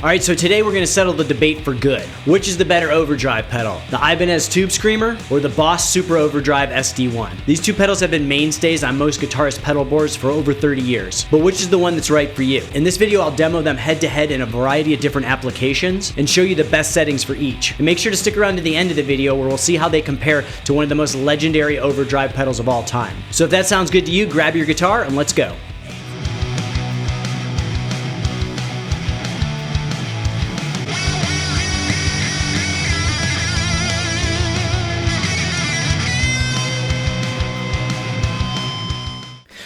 Alright, so today we're going to settle the debate for good. Which is the better overdrive pedal? The Ibanez Tubscreamer or the Boss Super Overdrive SD1? These two pedals have been mainstays on most guitarist pedal boards for over 30 years. But which is the one that's right for you? In this video, I'll demo them head to head in a variety of different applications and show you the best settings for each. And make sure to stick around to the end of the video where we'll see how they compare to one of the most legendary overdrive pedals of all time. So if that sounds good to you, grab your guitar and let's go.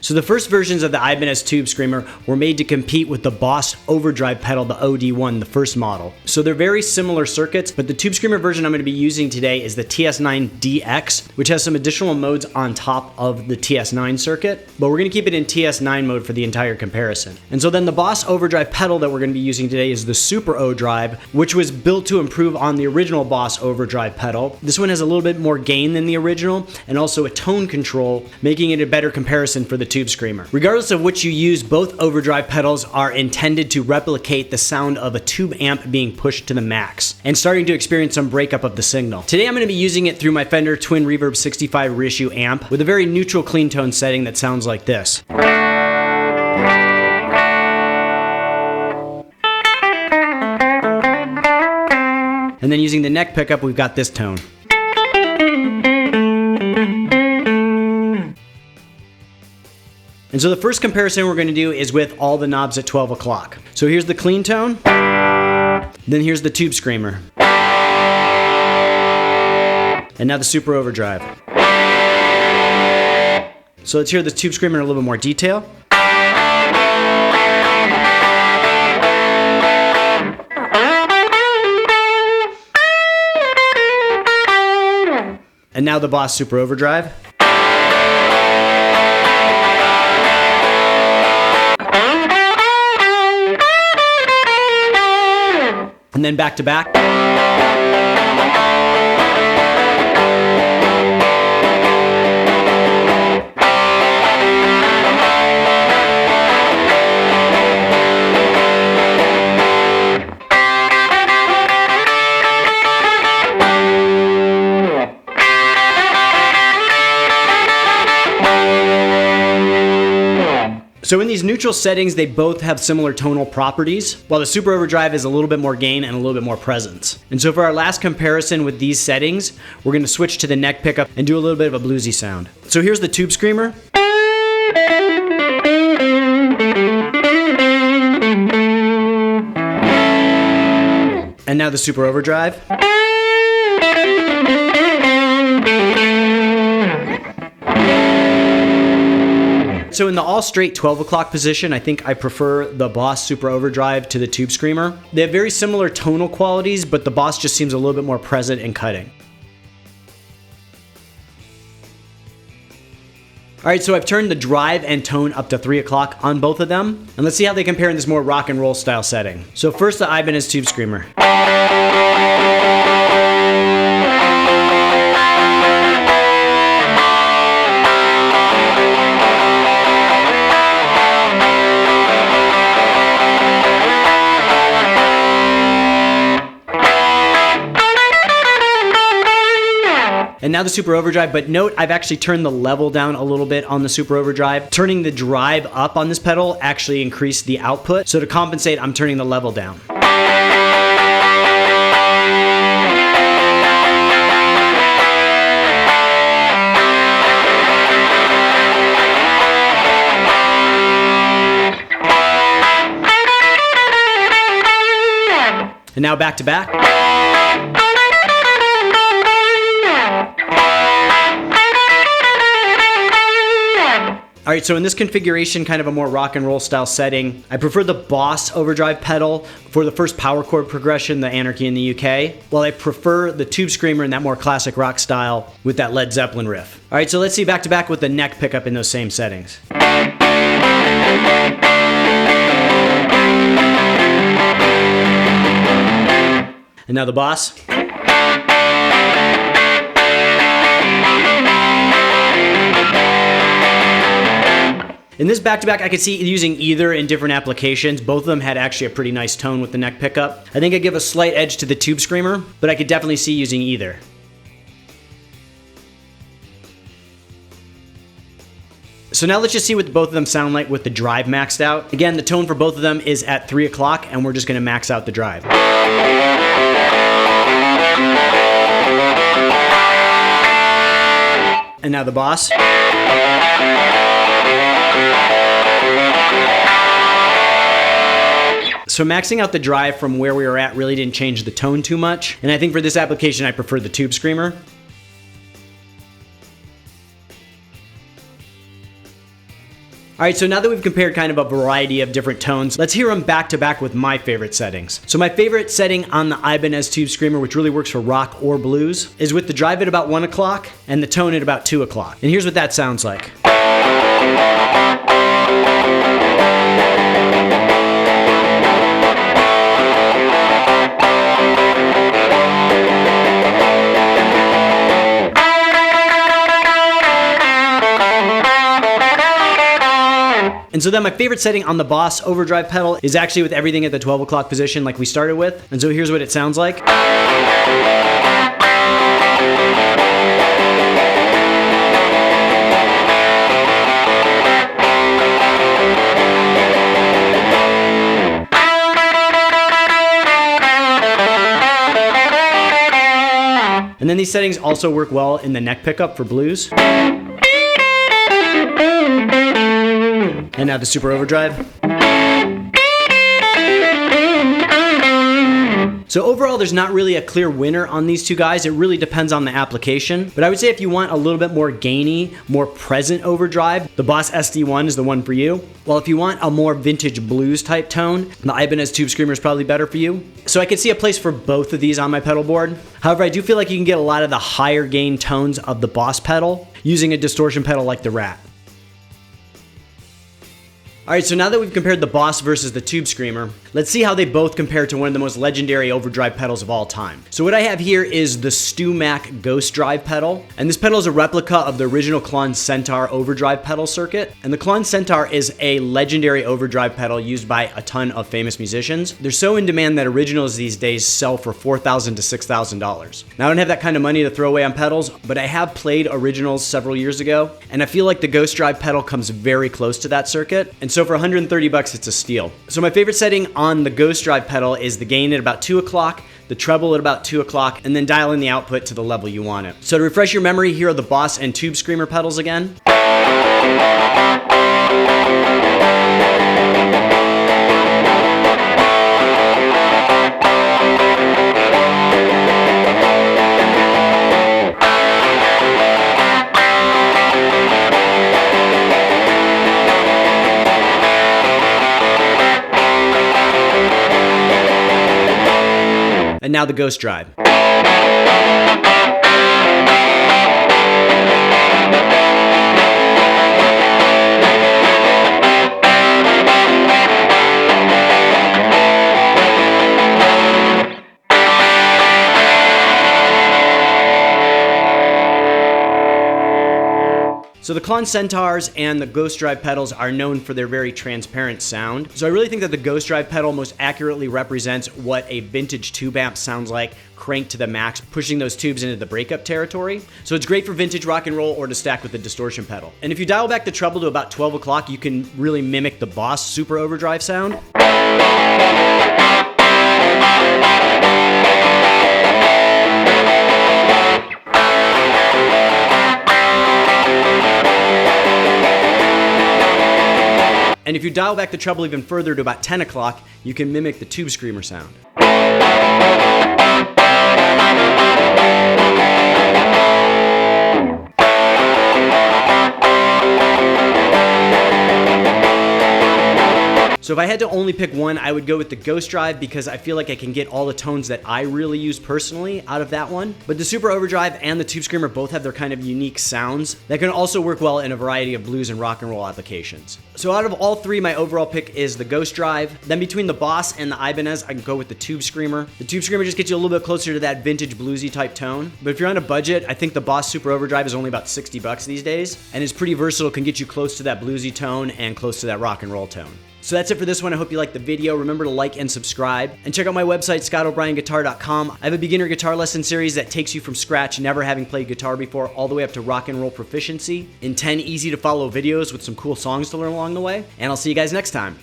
So the first versions of the Ibanez Tubscreamer were made to compete with the Boss Overdrive Pedal, the OD1, the first model. So they're very similar circuits, but the Tubscreamer version I'm going to be using today is the TS9DX, which has some additional modes on top of the TS9 circuit, but we're going to keep it in TS9 mode for the entire comparison. And so then the Boss Overdrive Pedal that we're going to be using today is the Super Overdrive, which was built to improve on the original Boss Overdrive pedal. This one has a little bit more gain than the original, and also a tone control, making it a better comparison for the Tubscreamer. Regardless of which you use, both overdrive pedals are intended to replicate the sound of a tube amp being pushed to the max and starting to experience some breakup of the signal. Today I'm going to be using it through my Fender Twin Reverb 65 reissue amp with a very neutral clean tone setting that sounds like this. And then using the neck pickup, we've got this tone. And so the first comparison we're going to do is with all the knobs at 12 o'clock. So here's the clean tone, then here's the Tubscreamer, and now the Super Overdrive. So let's hear the Tubscreamer in a little bit more detail. And now the Boss Super Overdrive. And then back to back. So in these neutral settings, they both have similar tonal properties, while the Super Overdrive is a little bit more gain and a little bit more presence. And so for our last comparison with these settings, we're going to switch to the neck pickup and do a little bit of a bluesy sound. So here's the Tubscreamer. And now the Super Overdrive. So in the all straight 12 o'clock position, I think I prefer the Boss Super Overdrive to the Tubscreamer. They have very similar tonal qualities, but the Boss just seems a little bit more present and cutting. Alright, so I've turned the drive and tone up to 3 o'clock on both of them, and let's see how they compare in this more rock and roll style setting. So first the Ibanez Tubscreamer. And now the Super Overdrive, but note I've actually turned the level down a little bit on the Super Overdrive. Turning the drive up on this pedal actually increased the output. So to compensate, I'm turning the level down. And now back to back. Alright, so in this configuration, kind of a more rock and roll style setting, I prefer the Boss Overdrive pedal for the first power chord progression, the Anarchy in the UK, while I prefer the Tubscreamer in that more classic rock style with that Led Zeppelin riff. Alright, so let's see back to back with the neck pickup in those same settings. And now the Boss. In this back-to-back, I could see using either in different applications. Both of them had actually a pretty nice tone with the neck pickup. I think I give a slight edge to the Tubscreamer, but I could definitely see using either. So now let's just see what both of them sound like with the drive maxed out. Again, the tone for both of them is at 3 o'clock, and we're just gonna max out the drive. And now the Boss. So maxing out the drive from where we were at really didn't change the tone too much. And I think for this application, I prefer the Tubscreamer. All right, so now that we've compared kind of a variety of different tones, let's hear them back to back with my favorite settings. So my favorite setting on the Ibanez Tubscreamer, which really works for rock or blues, is with the drive at about 1 o'clock and the tone at about 2 o'clock. And here's what that sounds like. And so then my favorite setting on the Boss Overdrive pedal is actually with everything at the 12 o'clock position like we started with. And so here's what it sounds like. And then these settings also work well in the neck pickup for blues. And now the Super Overdrive. So overall, there's not really a clear winner on these two guys. It really depends on the application. But I would say if you want a little bit more gainy, more present overdrive, the Boss SD1 is the one for you. While if you want a more vintage blues type tone, the Ibanez Tubscreamer is probably better for you. So I could see a place for both of these on my pedal board. However, I do feel like you can get a lot of the higher gain tones of the Boss pedal using a distortion pedal like the Rat. All right, so now that we've compared the Boss versus the Tubscreamer, let's see how they both compare to one of the most legendary overdrive pedals of all time. So what I have here is the Stu-Mac Ghost Drive pedal, and this pedal is a replica of the original Klon Centaur overdrive pedal circuit. And the Klon Centaur is a legendary overdrive pedal used by a ton of famous musicians. They're so in demand that originals these days sell for $4,000 to $6,000. Now I don't have that kind of money to throw away on pedals, but I have played originals several years ago, and I feel like the Ghost Drive pedal comes very close to that circuit. And so for 130 bucks, it's a steal. So my favorite setting on the Ghost Drive pedal is the gain at about 2 o'clock, the treble at about 2 o'clock, and then dial in the output to the level you want it. So to refresh your memory, here are the Boss and Tubscreamer pedals again. And now the Ghost Drive. So the Klon Centaurs and the Ghost Drive pedals are known for their very transparent sound. So I really think that the Ghost Drive pedal most accurately represents what a vintage tube amp sounds like cranked to the max, pushing those tubes into the breakup territory. So it's great for vintage rock and roll or to stack with the distortion pedal. And if you dial back the treble to about 12 o'clock, you can really mimic the Boss Super Overdrive sound. And if you dial back the treble even further to about 10 o'clock, you can mimic the Tubscreamer sound. So So if I had to only pick one, I would go with the Ghost Drive because I feel like I can get all the tones that I really use personally out of that one. But the Super Overdrive and the Tubscreamer both have their kind of unique sounds that can also work well in a variety of blues and rock and roll applications. So out of all three, my overall pick is the Ghost Drive. Then between the Boss and the Ibanez, I can go with the Tubscreamer. The Tubscreamer just gets you a little bit closer to that vintage bluesy type tone. But if you're on a budget, I think the Boss Super Overdrive is only about 60 bucks these days and is pretty versatile, can get you close to that bluesy tone and close to that rock and roll tone. So that's it for this one. I hope you liked the video. Remember to like and subscribe. And check out my website, scottobryanguitar.com. I have a beginner guitar lesson series that takes you from scratch, never having played guitar before, all the way up to rock and roll proficiency in 10 easy to follow videos with some cool songs to learn along the way. And I'll see you guys next time.